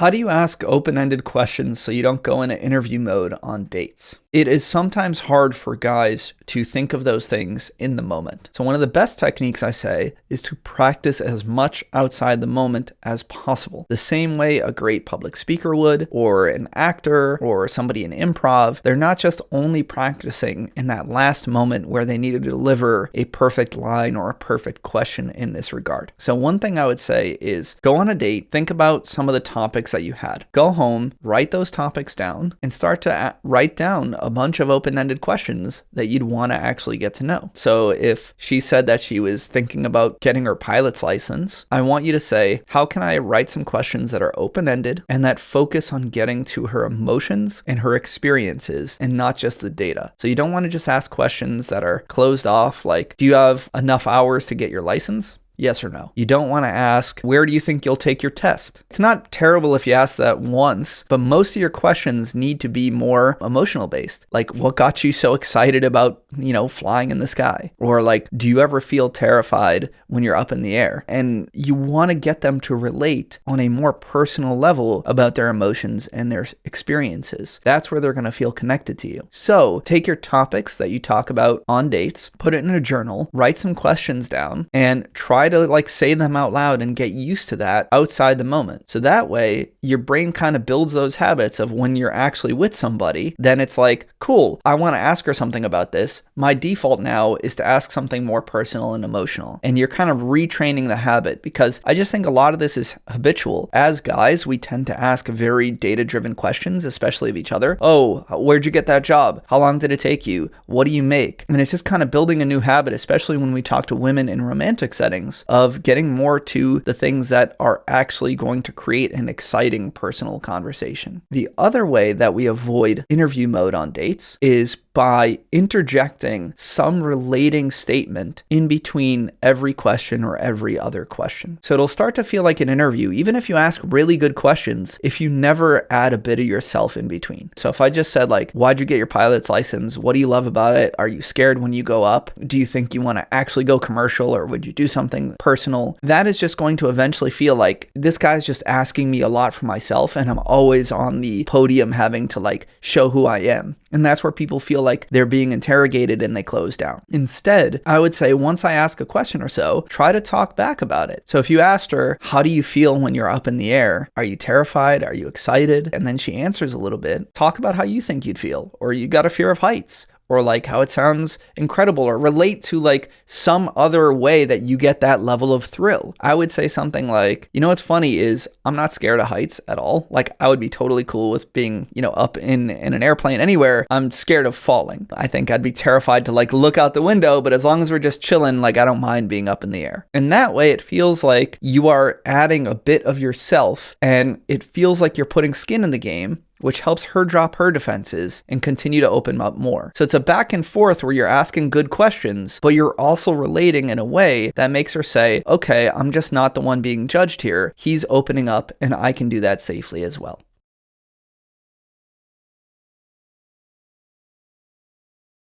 How do you ask open-ended questions so you don't go into interview mode on dates? It is sometimes hard for guys to think of those things in the moment. So one of the best techniques, I say, is to practice as much outside the moment as possible. The same way a great public speaker would, or an actor, or somebody in improv. They're not just only practicing in that last moment where they need to deliver a perfect line or a perfect question in this regard. So one thing I would say is go on a date, think about some of the topics that you had. Go home, write those topics down, and start to write down a bunch of open-ended questions that you'd want to actually get to know. So if she said that she was thinking about getting her pilot's license, I want you to say, how can I write some questions that are open-ended and that focus on getting to her emotions and her experiences and not just the data? So you don't want to just ask questions that are closed off, like, do you have enough hours to get your license? Yes or no. You don't want to ask, where do you think you'll take your test? It's not terrible if you ask that once, but most of your questions need to be more emotional based. Like, what got you so excited about, flying in the sky? Or like, do you ever feel terrified when you're up in the air? And you want to get them to relate on a more personal level about their emotions and their experiences. That's where they're going to feel connected to you. So take your topics that you talk about on dates, put it in a journal, write some questions down, and try to say them out loud and get used to that outside the moment. So that way your brain kind of builds those habits of when you're actually with somebody, then it's like, cool, I want to ask her something about this. My default now is to ask something more personal and emotional. And you're kind of retraining the habit, because I just think a lot of this is habitual. As guys, we tend to ask very data-driven questions, especially of each other. Oh, where'd you get that job? How long did it take you? What do you make? And it's just kind of building a new habit, especially when we talk to women in romantic settings, of getting more to the things that are actually going to create an exciting personal conversation. The other way that we avoid interview mode on dates is by interjecting some relating statement in between every question or every other question. So it'll start to feel like an interview, even if you ask really good questions, if you never add a bit of yourself in between. So if I just said why'd you get your pilot's license? What do you love about it? Are you scared when you go up? Do you think you want to actually go commercial, or would you do something personal? That is just going to eventually feel like this guy's just asking me a lot for myself, and I'm always on the podium having to show who I am. And that's where people feel like they're being interrogated and they close down. Instead, I would say once I ask a question or so, try to talk back about it. So if you asked her, how do you feel when you're up in the air? Are you terrified? Are you excited? And then she answers a little bit. Talk about how you think you'd feel. Or you got a fear of heights. Or how it sounds incredible, or relate to some other way that you get that level of thrill. I would say something like, what's funny is I'm not scared of heights at all. I would be totally cool with being, up in an airplane anywhere. I'm scared of falling. I think I'd be terrified to look out the window, but as long as we're just chilling, I don't mind being up in the air. And that way it feels like you are adding a bit of yourself, and it feels like you're putting skin in the game, which helps her drop her defenses and continue to open up more. So it's a back and forth where you're asking good questions, but you're also relating in a way that makes her say, okay, I'm just not the one being judged here. He's opening up, and I can do that safely as well.